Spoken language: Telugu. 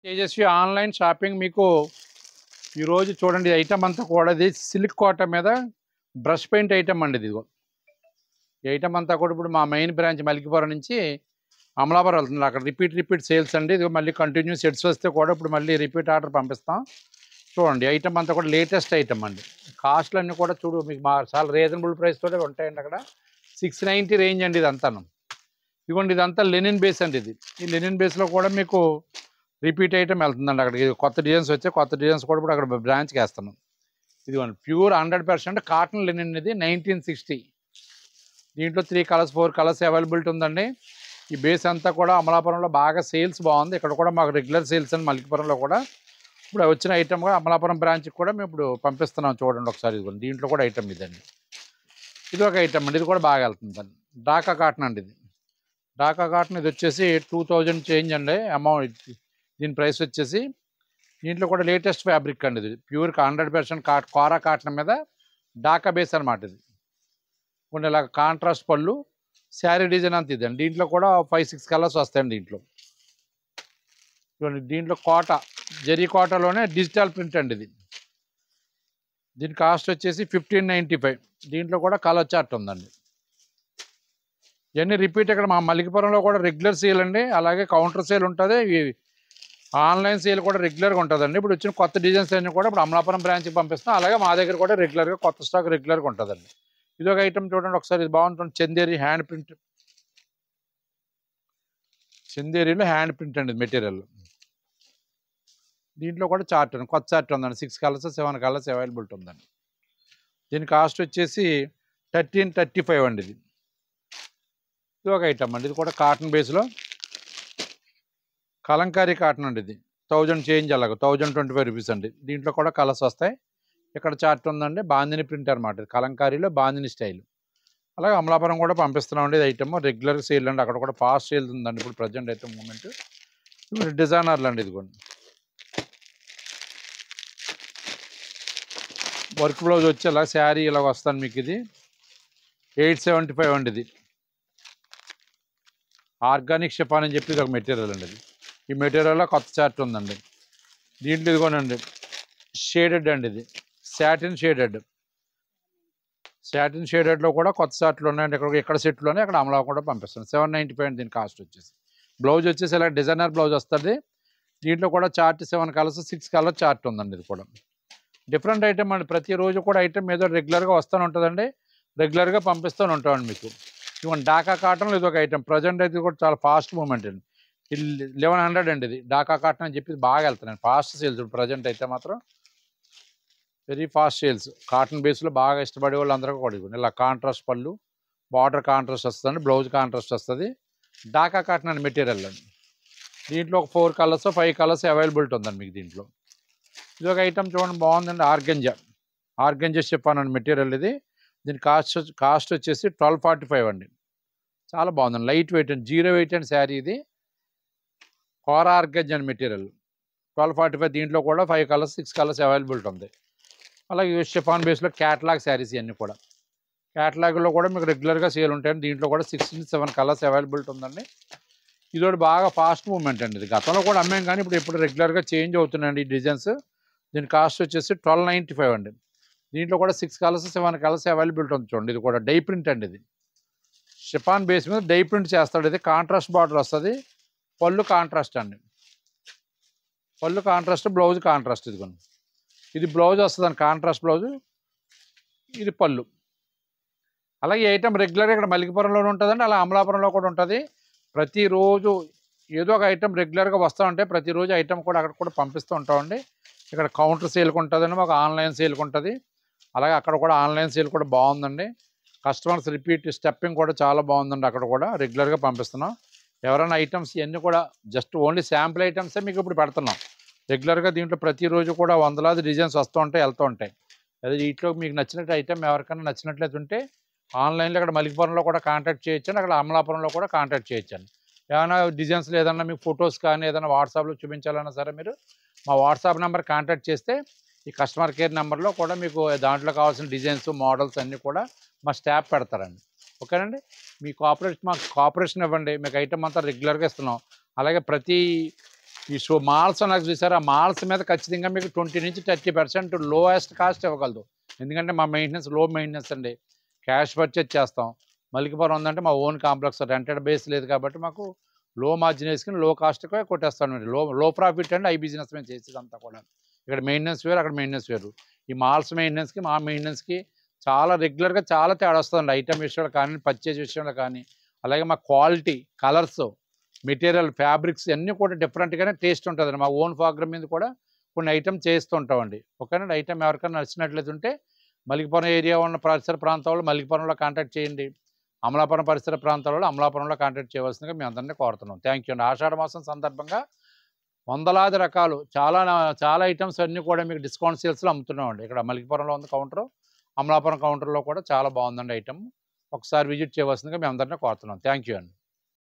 తేజస్వి ఆన్లైన్ షాపింగ్ మీకు ఈరోజు చూడండి ఐటమ్ అంతా కూడా ఇది సిల్క్ కాటన్ మీద బ్రష్ పెయింట్ ఐటమ్ అండి. ఇదిగో ఈ ఐటమ్ అంతా కూడా ఇప్పుడు మా మెయిన్ బ్రాంచ్ మలికిపురం నుంచి అమలాపురం వెళ్తుంది. అక్కడ రిపీట్ సేల్స్ అండి. ఇది మళ్ళీ కంటిన్యూ సెట్స్ వస్తే కూడా ఇప్పుడు మళ్ళీ రిపీట్ ఆర్డర్ పంపిస్తాం. చూడండి ఐటమ్ అంతా కూడా లేటెస్ట్ ఐటమ్ అండి. కాస్ట్లు అన్నీ కూడా చూడు మీకు చాలా రీజనబుల్ ప్రైస్ తోటే ఉంటాయండి. అక్కడ 690 రేంజ్ అండి ఇది అంతాను. ఇదిగోండి ఇదంతా లెనిన్ బేస్ అండి. ఇది ఈ లెనిన్ బేస్లో కూడా మీకు రిపీట్ ఐటమ్ వెళ్తుందండి. అక్కడికి కొత్త డిజైన్స్ వచ్చాయి. కొత్త డిజైన్స్ కూడా ఇప్పుడు అక్కడ బ్రాంచ్కి వేస్తున్నాం. ఇదిగోండి ప్యూర్ 100% కాటన్ లెనిన్ ఇది 1960. దీంట్లో 3 కలర్స్ 4 కలర్స్ అవైలబిలిటీ ఉందండి. ఈ బేస్ అంతా కూడా అమలాపురంలో బాగా సేల్స్ బాగుంది. ఇక్కడ కూడా మాకు రెగ్యులర్ సేల్స్ అండి. మలికిపురంలో కూడా ఇప్పుడు వచ్చిన ఐటమ్ కూడా అమలాపురం బ్రాంచ్కి కూడా మేము ఇప్పుడు పంపిస్తున్నాం. చూడండి ఒకసారి ఇదిగోండి దీంట్లో కూడా ఐటమ్ ఇదండి. ఇది ఒక ఐటమ్ అండి. ఇది కూడా బాగా వెళ్తుందండి. ఢాకా కాటన్ అండి. ఇది ఢాకా కాటన్ ఇది వచ్చేసి 2000 చేంజ్ అండి అమౌంట్. దీని ప్రైస్ వచ్చేసి దీంట్లో కూడా లేటెస్ట్ ఫ్యాబ్రిక్ అండి. ఇది ప్యూర్ 100% కోరా కాటన్ మీద ఢాకా బేస్ అనమాట. ఇది కొన్ని ఇలాగ కాంట్రాస్ట్ పళ్ళు శారీ డిజైన్ అంత ఇదండి. దీంట్లో కూడా 5-6 కలర్స్ వస్తాయండి. దీంట్లో కోట జరీ కోటలోనే డిజిటల్ ప్రింట్ అండి. ఇది దీని కాస్ట్ వచ్చేసి 1595. దీంట్లో కూడా కలర్ చార్ట్ ఉందండి. ఇవన్నీ రిపీట్ ఇక్కడ మా మలికిపురంలో కూడా రెగ్యులర్ సేల్ అండి. అలాగే కౌంటర్ సేల్ ఉంటుంది. ఆన్లైన్ సేల్ కూడా రెగ్యులర్గా ఉంటుందండి. ఇప్పుడు వచ్చిన కొత్త డిజైన్స్ అన్నీ కూడా ఇప్పుడు అమలాపురం బ్రాంచ్కి పంపిస్తాం. అలాగే మా దగ్గర కూడా రెగ్యులర్గా కొత్త స్టాక్ రెగ్యులర్గా ఉంటుందండి. ఇది ఒక ఐటమ్ చూడండి ఒకసారి. ఇది బాగుంటుంది. చందేరి హ్యాండ్ ప్రింట్, చందేరిలో హ్యాండ్ ప్రింట్ అండి మెటీరియల్. దీంట్లో కూడా చార్ట్ ఉంది, కొత్త చార్ట్ ఉందండి. 6 కలర్స్ 7 కలర్స్ అవైలబిలిటీ ఉందండి. దీని కాస్ట్ వచ్చేసి 1335 అండి. ఇది ఒక ఐటమ్ అండి. ఇది కూడా కాటన్ బేస్లో కలంకారీ కాటన్ అండి. ఇది 1000 చేంజ్ అలాగ 1025 రూపీస్ అండి. దీంట్లో కూడా కలర్స్ వస్తాయి. ఇక్కడ చార్ట్ ఉందండి. బాందిని ప్రింట్ అనమాట. ఇది కలంకారీలో బాందిని స్టైల్. అలాగే అమలాపురం కూడా పంపిస్తున్నామండి. ఇది ఐటమ్ రెగ్యులర్ సేల్ అండి. అక్కడ కూడా ఫాస్ట్ సేల్ ఉందండి ఇప్పుడు ప్రజెంట్ అయితే మూమెంట్. డిజైనర్లు అండి. ఇదిగోండి వర్క్ బ్లౌజ్ వచ్చి అలా శారీ ఇలాగ వస్తాను మీకు. ఇది 875 అండి. ఇది ఆర్గానిక్ షిఫాన్ అని చెప్పి ఇది ఒక మెటీరియల్ అండి. ఇది ఈ మెటీరియల్లో కొత్త చార్ట్ ఉందండి. దీంట్లో ఇదిగోనండి షేడెడ్ అండి. ఇది శాటిన్ షేడెడ్. శాటిన్ షేడెడ్లో కూడా కొత్త చార్ట్లు ఉన్నాయండి. ఇక్కడ సెట్లోనే అక్కడ అమలా కూడా పంపిస్తాను. 795 దీని కాస్ట్ వచ్చేసి. బ్లౌజ్ వచ్చేసి ఇలా డిజైనర్ బ్లౌజ్ వస్తుంది. దీంట్లో కూడా చార్ట్ 7 కలర్స్ 6 కలర్ చార్ట్ ఉందండి. ఇది కూడా డిఫరెంట్ ఐటమ్ అండి. ప్రతిరోజు కూడా ఐటమ్ ఏదో రెగ్యులర్గా వస్తూనే ఉంటుందండి. రెగ్యులర్గా పంపిస్తూనే ఉంటామండి మీకు. ఇవన్న ఢాకా కాటన్లో ఇది ఒక ఐటమ్ ప్రజెంట్ అయితే కూడా చాలా ఫాస్ట్ మూమెంట్ అండి. ఇది 1100 అండి. ఇది ఢాకా కాటన్ అని చెప్పి బాగా వెళ్తున్నాయి. ఫాస్ట్ సేల్స్ ప్రజెంట్ అయితే మాత్రం వెరీ ఫాస్ట్ సేల్స్. కాటన్ బేస్లో బాగా ఇష్టపడే వాళ్ళు అందరూ కూడా ఇవ్వండి. ఇలా కాంట్రాస్ట్ పళ్ళు, బార్డర్ కాంట్రాస్ట్ వస్తుందండి, బ్లౌజ్ కాంట్రాస్ట్ వస్తుంది. ఢాకా కాటన్ అని మెటీరియల్ అండి. దీంట్లో ఒక 4 కలర్స్ 5 కలర్స్ అవైలబిలిటీ ఉందండి మీకు. దీంట్లో ఇది ఒక ఐటమ్ చూడండి బాగుందండి. ఆర్గంజా షిఫాన్ అని మెటీరియల్. ఇది దీని కాస్ట్ వచ్చేసి 1245 అండి. చాలా బాగుందండి. లైట్ వెయిట్ అండి, 0 వెయిట్ అండి శారీ. ఇది కోరా ఆర్గంజా అని మెటీరియల్ 1245. దీంట్లో కూడా 5 కలర్స్ 6 కలర్స్ అవైలబిలిటీ ఉంది. అలాగే షిఫాన్ బేస్లో క్యాటలాగ్ శారీస్ ఇవన్నీ కూడా క్యాటలాగ్లో కూడా మీకు రెగ్యులర్గా సేల్ ఉంటాయండి. దీంట్లో కూడా 6-7 కలర్స్ అవైలబిలిటీ ఉందండి. ఇదోటి బాగా ఫాస్ట్ మూవ్మెంట్ అండి. ఇది గతంలో కూడా అమ్మాం కానీ ఇప్పుడు రెగ్యులర్గా చేంజ్ అవుతున్నాయండి ఈ డిజైన్స్. దీని కాస్ట్ వచ్చేసి 1295 అండి. దీంట్లో కూడా 6 కలర్స్ 7 కలర్స్ అవైలబిలిటీ ఉంది. చూడండి ఇది కూడా డై ప్రింట్ అండి. ఇది షిఫాన్ బేస్ మీద డై ప్రింట్ చేస్తాడు. ఇది కాంట్రాస్ట్ బార్డర్ వస్తుంది. పళ్ళు కాంట్రాస్ట్ అండి. పళ్ళు కాంట్రాస్ట్, బ్లౌజ్ కాంట్రాస్ట్. ఇదిగోండి ఇది బ్లౌజ్ వస్తుందండి, కాంట్రాస్ట్ బ్లౌజు. ఇది పళ్ళు. అలాగే ఈ ఐటమ్ రెగ్యులర్గా ఇక్కడ మలికిపురంలోనే ఉంటుందండి. అలా అమలాపురంలో కూడా ఉంటుంది. ప్రతిరోజు ఏదో ఒక ఐటమ్ రెగ్యులర్గా వస్తూ ఉంటాయి. ప్రతిరోజు ఐటమ్ కూడా అక్కడ కూడా పంపిస్తూ ఉంటామండి. ఇక్కడ కౌంటర్ సేల్కి ఉంటుందండి, మాకు ఆన్లైన్ సేల్కి ఉంటుంది. అలాగే అక్కడ కూడా ఆన్లైన్ సేల్ కూడా బాగుందండి. కస్టమర్స్ రిపీట్ స్టెప్పింగ్ కూడా చాలా బాగుందండి. అక్కడ కూడా రెగ్యులర్గా పంపిస్తున్నాం. ఎవరైనా ఐటమ్స్ ఇవన్నీ కూడా జస్ట్ ఓన్లీ శాంపుల్ ఐటమ్సే మీకు ఇప్పుడు పెడుతున్నాం. రెగ్యులర్గా దీంట్లో ప్రతిరోజు కూడా వందలాది డిజైన్స్ వస్తూ ఉంటాయి, వెళ్తూ ఉంటాయి. అదే వీటిలో మీకు నచ్చినట్టు ఐటమ్ ఎవరికైనా నచ్చినట్లయితే ఉంటే ఆన్లైన్లో ఇక్కడ మలికిపురంలో కూడా కాంటాక్ట్ చేయొచ్చండి. అక్కడ అమలాపురంలో కూడా కాంటాక్ట్ చేయొచ్చండి. ఏమైనా డిజైన్స్లో ఏదైనా మీకు ఫొటోస్ కానీ ఏదైనా వాట్సాప్లో చూపించాలన్నా సరే మీరు మా వాట్సాప్ నెంబర్ కాంటాక్ట్ చేస్తే ఈ కస్టమర్ కేర్ నెంబర్లో కూడా మీకు దాంట్లో కావాల్సిన డిజైన్స్ మోడల్స్ అన్నీ కూడా మా స్టాఫ్ పెడతారండి. ఓకేనండి. మీ మాకు కోఆపరేషన్ ఇవ్వండి. మీకు ఐటమ్ అంతా రెగ్యులర్గా ఇస్తున్నాం. అలాగే ప్రతి ఈ మాల్స్ నాకు చూసారా, మాల్స్ మీద ఖచ్చితంగా మీకు 20 నుంచి 30% లోయెస్ట్ కాస్ట్ ఇవ్వగలదు. ఎందుకంటే మా మెయింటెనెన్స్ లో మెయింటెనెన్స్ అండి, క్యాష్ పర్చేజ్ చేస్తాం. మల్లికపురం ఉందంటే మా ఓన్ కాంప్లెక్స్, రెంటెడ్ బేస్ లేదు కాబట్టి మాకు లో మార్జిన్ వేసుకుని లో కాస్ట్గా కొట్టేస్తాను. లో ప్రాఫిట్ అండి ఐ బిజినెస్ మేము చేసేదంతా కూడా. ఇక్కడ మెయింటెనెన్స్ వేరు, అక్కడ మెయింటెనెన్స్ వేరు. ఈ మాల్స్ మెయింటెనెన్స్కి మా మెయింటెనెన్స్కి చాలా రెగ్యులర్గా చాలా తేడా వస్తుందండి. ఐటమ్ విషయంలో కానీ, పర్చేజ్ విషయంలో కానీ, అలాగే మా క్వాలిటీ, కలర్స్, మెటీరియల్, ఫ్యాబ్రిక్స్ అన్నీ కూడా డిఫరెంట్గానే టేస్ట్ ఉంటుందండి. మా ఓన్ ప్రోగ్రామ్ మీద కూడా కొన్ని ఐటమ్ చేస్తూ ఉంటామండి. ఓకేనండి. ఐటమ్ ఎవరికైనా నచ్చినట్లయితే ఉంటే మల్లికపురం ఏరియా ఉన్న పరిసర ప్రాంతాల్లో మల్లికపురంలో కాంటాక్ట్ చేయండి. అమలాపురం పరిసర ప్రాంతాలలో అమలాపురంలో కాంటాక్ట్ చేయవలసిందిగా మేము అందరినీ కోరుతున్నాం. థ్యాంక్ యూ అండి. ఆషాఢ మాసం సందర్భంగా వందలాది రకాలు చాలా ఐటమ్స్ అన్నీ కూడా మీకు డిస్కౌంట్ సేల్స్లో అమ్ముతున్నామండి. ఇక్కడ మల్లికపురంలో ఉంది కౌంటరు, అమలాపురం కౌంటర్లో కూడా చాలా బాగుందండి ఐటమ్. ఒకసారి విజిట్ చేయవలసిందిగా మేము అందరినీ కోరుతున్నాం. థ్యాంక్ యూ అండి.